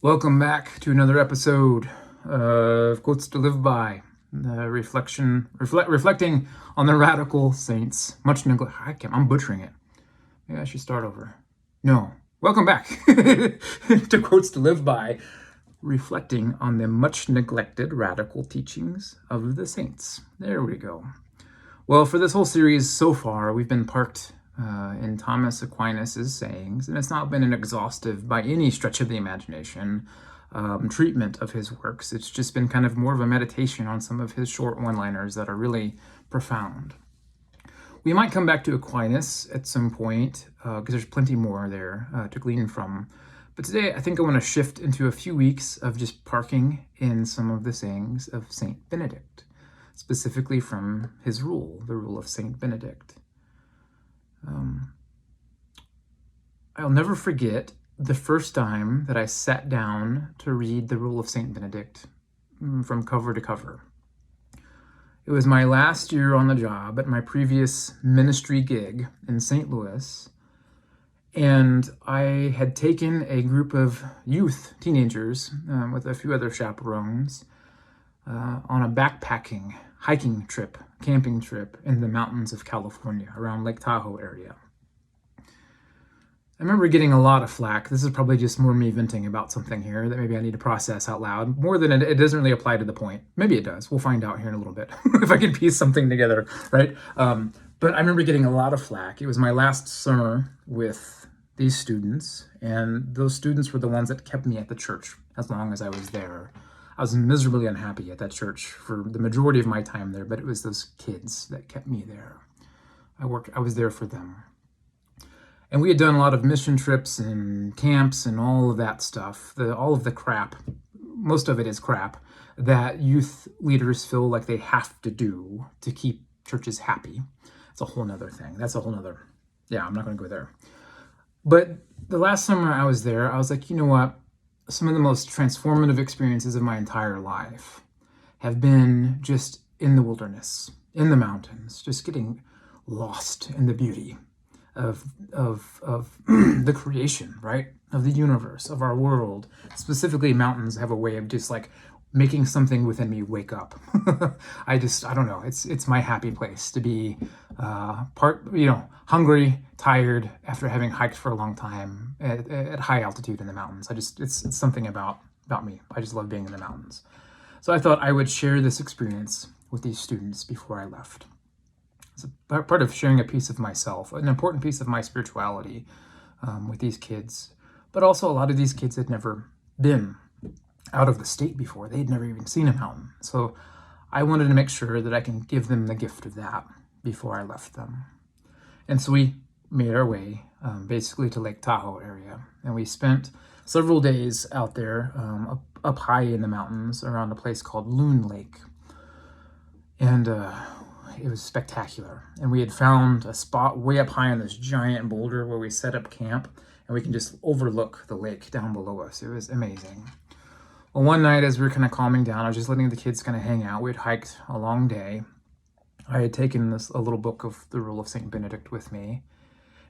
Welcome back to another episode of Quotes to Live By, reflecting on the radical saints. I'm butchering it. Maybe I should start over. No. Welcome back to Quotes to Live By, reflecting on the much neglected radical teachings of the saints. There we go. Well, for this whole series so far, we've been parked in Thomas Aquinas' sayings, and it's not been an exhaustive, by any stretch of the imagination, treatment of his works. It's just been kind of more of a meditation on some of his short one-liners that are really profound. We might come back to Aquinas at some point, because there's plenty more there to glean from. But today, I think I want to shift into a few weeks of just parking in some of the sayings of Saint Benedict, specifically from his rule, the rule of Saint Benedict. I'll never forget the first time that I sat down to read the rule of Saint Benedict from cover to cover. It was my last year on the job at my previous ministry gig in St. Louis, and I had taken a group of teenagers, with a few other chaperones, on a backpacking, hiking trip, camping trip in the mountains of California, around Lake Tahoe area. I remember getting a lot of flack. This is probably just more me venting about something here that maybe I need to process out loud. More than it doesn't really apply to the point. Maybe it does. We'll find out here in a little bit if I can piece something together, right? But I remember getting a lot of flack. It was my last summer with these students, and those students were the ones that kept me at the church as long as I was there. I was miserably unhappy at that church for the majority of my time there, but it was those kids that kept me there. I was there for them. And we had done a lot of mission trips and camps and all of that stuff, all of the crap, most of it is crap, that youth leaders feel like they have to do to keep churches happy. It's a whole nother thing. I'm not going to go there. But the last summer I was there, I was like, you know what? Some of the most transformative experiences of my entire life have been just in the wilderness, in the mountains, just getting lost in the beauty of the creation, right? Of the universe, of our world. Specifically, mountains have a way of just like making something within me wake up. I don't know. It's my happy place to be hungry, tired after having hiked for a long time at high altitude in the mountains. It's something about me. I just love being in the mountains. So I thought I would share this experience with these students before I left. It's a part of sharing a piece of myself, an important piece of my spirituality with these kids. But also a lot of these kids had never been out of the state before. They'd never even seen a mountain. So I wanted to make sure that I can give them the gift of that before I left them. And so we made our way basically to Lake Tahoe area. And we spent several days out there up high in the mountains around a place called Loon Lake. And it was spectacular. And we had found a spot way up high on this giant boulder where we set up camp, and we can just overlook the lake down below us. It was amazing. Well, one night as we were kind of calming down, I was just letting the kids kind of hang out. We had hiked a long day. I had taken a little book of the Rule of Saint Benedict with me,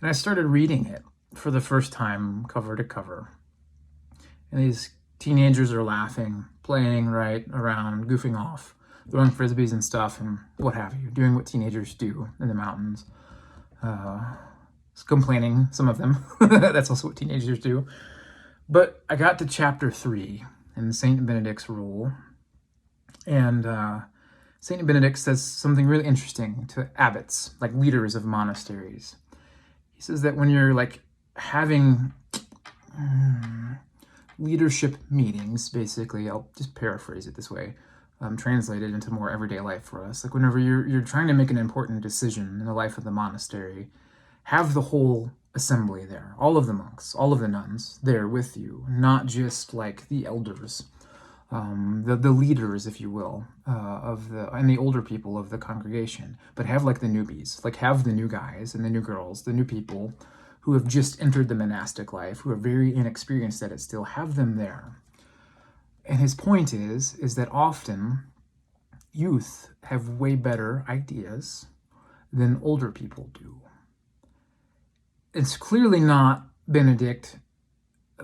and I started reading it for the first time, cover to cover. And these teenagers are laughing, playing right around, goofing off, throwing frisbees and stuff and what have you, doing what teenagers do in the mountains. Complaining, some of them. That's also what teenagers do. But I got to chapter 3 in Saint Benedict's rule, and Saint Benedict says something really interesting to abbots, like leaders of monasteries. He says that when you're like having leadership meetings, basically, I'll just paraphrase it this way, translated into more everyday life for us. Like whenever you're trying to make an important decision in the life of the monastery, have the whole assembly there, all of the monks, all of the nuns there with you, not just like the elders, the leaders, if you will, and the older people of the congregation, but have like the newbies, like have the new guys and the new girls, the new people who have just entered the monastic life, who are very inexperienced at it still, have them there. And his point is that often youth have way better ideas than older people do. It's clearly not Benedict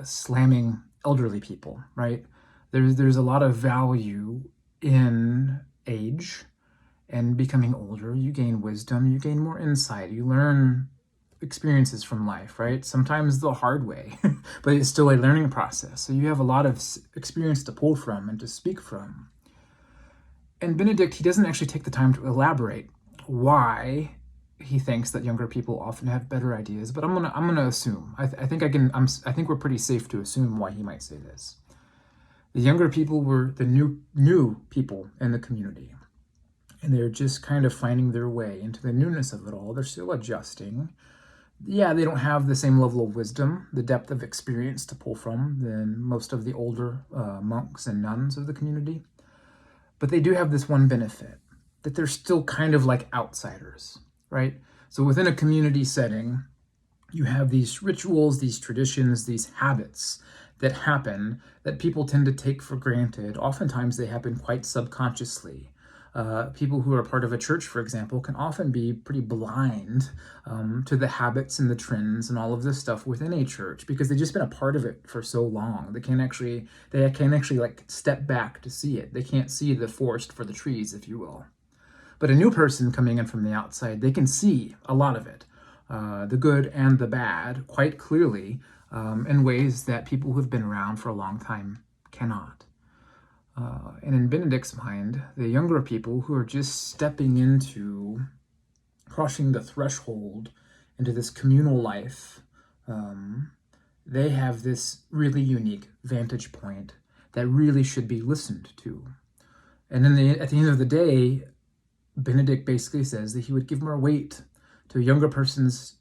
slamming elderly people, right? There's a lot of value in age and becoming older. You gain wisdom, you gain more insight, you learn experiences from life, right? Sometimes the hard way, but it's still a learning process. So you have a lot of experience to pull from and to speak from. And Benedict, he doesn't actually take the time to elaborate why he thinks that younger people often have better ideas, but I'm gonna assume. I think we're pretty safe to assume why he might say this. The younger people were the new people in the community, and they're just kind of finding their way into the newness of it all. They're still adjusting. Yeah, they don't have the same level of wisdom, the depth of experience to pull from than most of the older monks and nuns of the community. But they do have this one benefit, that they're still kind of like outsiders, right? So within a community setting, you have these rituals, these traditions, these habits that happen that people tend to take for granted. Oftentimes they happen quite subconsciously. People who are part of a church, for example, can often be pretty blind to the habits and the trends and all of this stuff within a church because they've just been a part of it for so long. They can't actually like step back to see it. They can't see the forest for the trees, if you will. But a new person coming in from the outside, they can see a lot of it, the good and the bad, quite clearly in ways that people who've been around for a long time cannot. And in Benedict's mind, the younger people who are just stepping into, crossing the threshold into this communal life, they have this really unique vantage point that really should be listened to. And at the end of the day, Benedict basically says that he would give more weight to a younger person's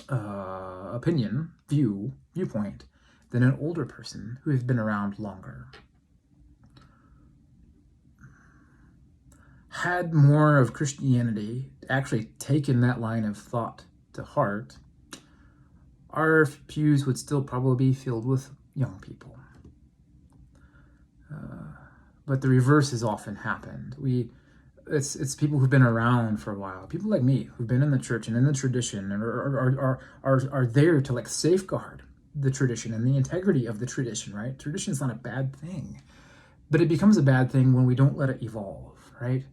opinion, viewpoint, than an older person who has been around longer. Had more of Christianity actually taken that line of thought to heart, our pews would still probably be filled with young people. But the reverse has often happened. It's people who've been around for a while, people like me who've been in the church and in the tradition and are there to like safeguard the tradition and the integrity of the tradition, right? Tradition's not a bad thing, but it becomes a bad thing when we don't let it evolve, right?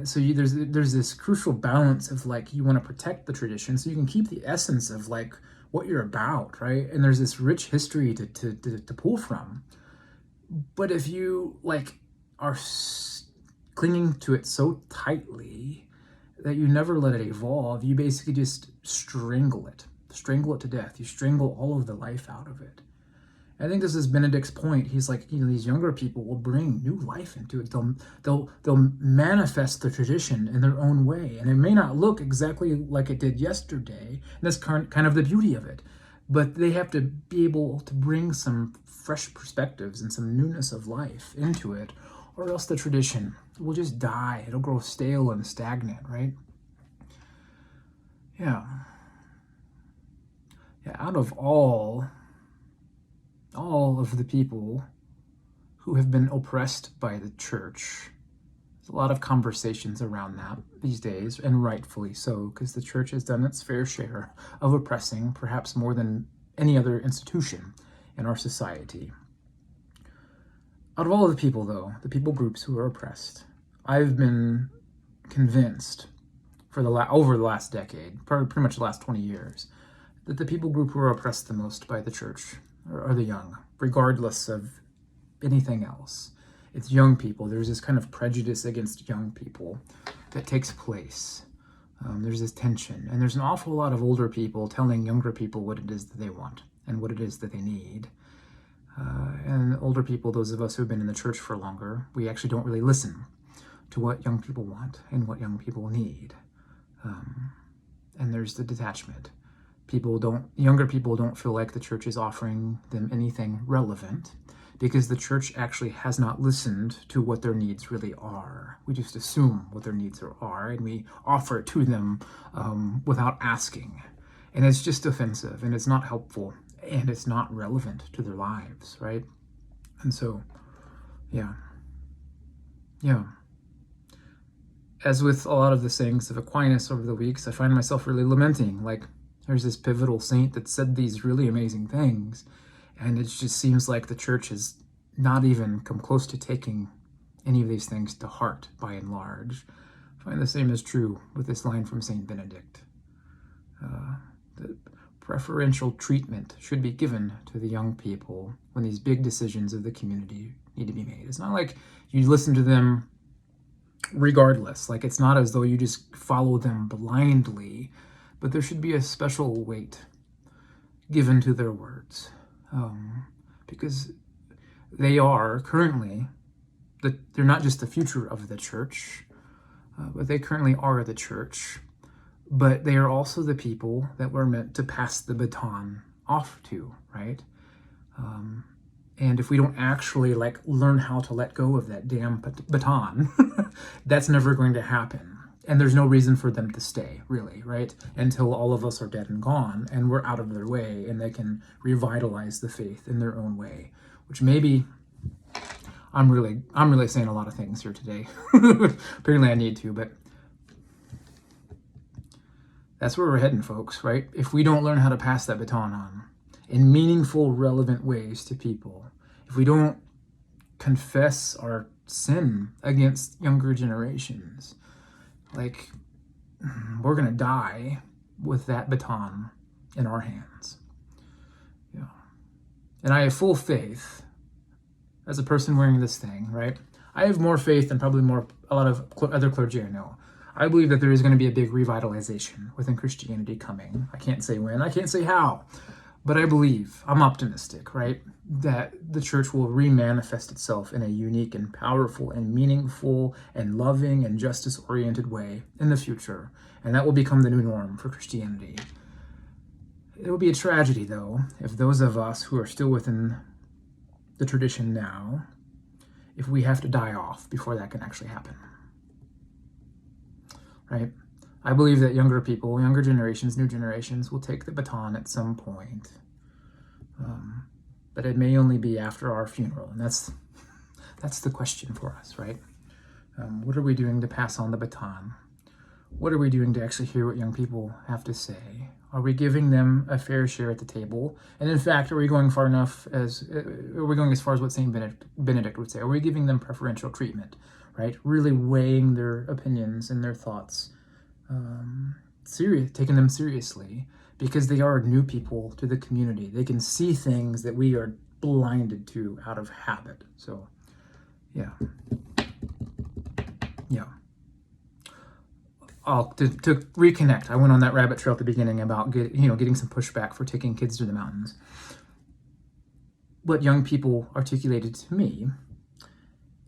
So there's this crucial balance of like you want to protect the tradition so you can keep the essence of like what you're about, right? And there's this rich history to pull from. But if you like are clinging to it so tightly that you never let it evolve, you basically just strangle it to death. You strangle all of the life out of it. I think this is Benedict's point. He's like, these younger people will bring new life into it. They'll manifest the tradition in their own way, and it may not look exactly like it did yesterday. And that's kind of the beauty of it. But they have to be able to bring some fresh perspectives and some newness of life into it, or else the tradition will just die. It'll grow stale and stagnant, right? Yeah. Out of all of the people who have been oppressed by the church, there's a lot of conversations around that these days, and rightfully so, because the church has done its fair share of oppressing, perhaps more than any other institution in our society. Out of all of the people, though, the people groups who are oppressed, I've been convinced over the last decade, pretty much the last 20 years, that the people group who are oppressed the most by the church are the young, regardless of anything else. It's young people. There's this kind of prejudice against young people that takes place. There's this tension, and there's an awful lot of older people telling younger people what it is that they want and what it is that they need. And older people, those of us who have been in the church for longer, we actually don't really listen to what young people want and what young people need. And there's the detachment. Younger people don't feel like the church is offering them anything relevant because the church actually has not listened to what their needs really are. We just assume what their needs are, and we offer it to them without asking. And it's just offensive, and it's not helpful, and it's not relevant to their lives, right? And so, yeah. As with a lot of the sayings of Aquinas over the weeks, I find myself really lamenting, like, there's this pivotal saint that said these really amazing things, And it just seems like the church has not even come close to taking any of these things to heart by and large. I find the same is true with this line from St. Benedict. The preferential treatment should be given to the young people when these big decisions of the community need to be made. It's not like you listen to them regardless. Like, it's not as though you just follow them blindly, but there should be a special weight given to their words, because they are currently, they're not just the future of the church, but they currently are the church, but they are also the people that we're meant to pass the baton off to, right? And if we don't actually learn how to let go of that damn baton, that's never going to happen. And there's no reason for them to stay, really, right? Until all of us are dead and gone and we're out of their way and they can revitalize the faith in their own way, which maybe I'm really saying a lot of things here today. Apparently I need to, but that's where we're heading, folks, right? If we don't learn how to pass that baton on in meaningful, relevant ways to people, if we don't confess our sin against younger generations, we're going to die with that baton in our hands. Yeah. And I have full faith, as a person wearing this thing, right? I have more faith than probably a lot of other clergy I know. I believe that there is going to be a big revitalization within Christianity coming. I can't say when, I can't say how, but I believe, I'm optimistic, right, that the church will remanifest itself in a unique and powerful and meaningful and loving and justice-oriented way in the future, and that will become the new norm for Christianity. It will be a tragedy, though, if those of us who are still within the tradition now, if we have to die off before that can actually happen, right? I believe that younger people, younger generations, new generations will take the baton at some point. But it may only be after our funeral. And that's the question for us, right? What are we doing to pass on the baton? What are we doing to actually hear what young people have to say? Are we giving them a fair share at the table? And in fact, are we going as far as what St. Benedict would say? Are we giving them preferential treatment, right? Really weighing their opinions and their thoughts, taking them seriously, because they are new people to the community. They can see things that we are blinded to out of habit. So, yeah. To reconnect, I went on that rabbit trail at the beginning about getting some pushback for taking kids to the mountains. What young people articulated to me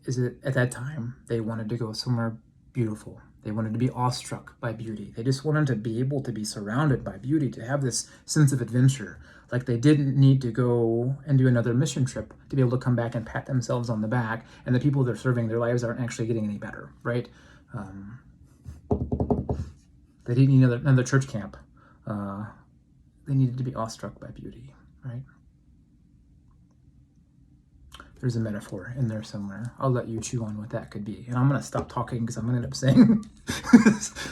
is that at that time they wanted to go somewhere beautiful. They wanted to be awestruck by beauty. They just wanted to be able to be surrounded by beauty, to have this sense of adventure. Like, they didn't need to go and do another mission trip to be able to come back and pat themselves on the back, and the people they're serving, their lives aren't actually getting any better, right? They didn't need another church camp. They needed to be awestruck by beauty, right? There's a metaphor in there somewhere. I'll let you chew on what that could be. And I'm going to stop talking because I'm going to end up saying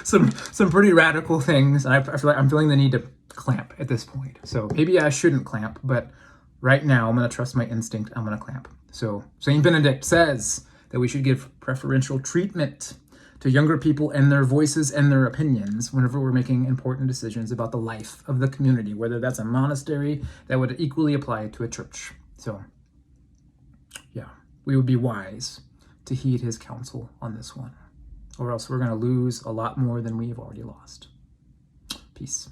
some pretty radical things. And I feel like I'm feeling the need to clamp at this point. So maybe I shouldn't clamp, but right now I'm going to trust my instinct. I'm going to clamp. So St. Benedict says that we should give preferential treatment to younger people and their voices and their opinions whenever we're making important decisions about the life of the community, whether that's a monastery, that would equally apply to a church. So, yeah, we would be wise to heed his counsel on this one, or else we're going to lose a lot more than we've already lost. Peace.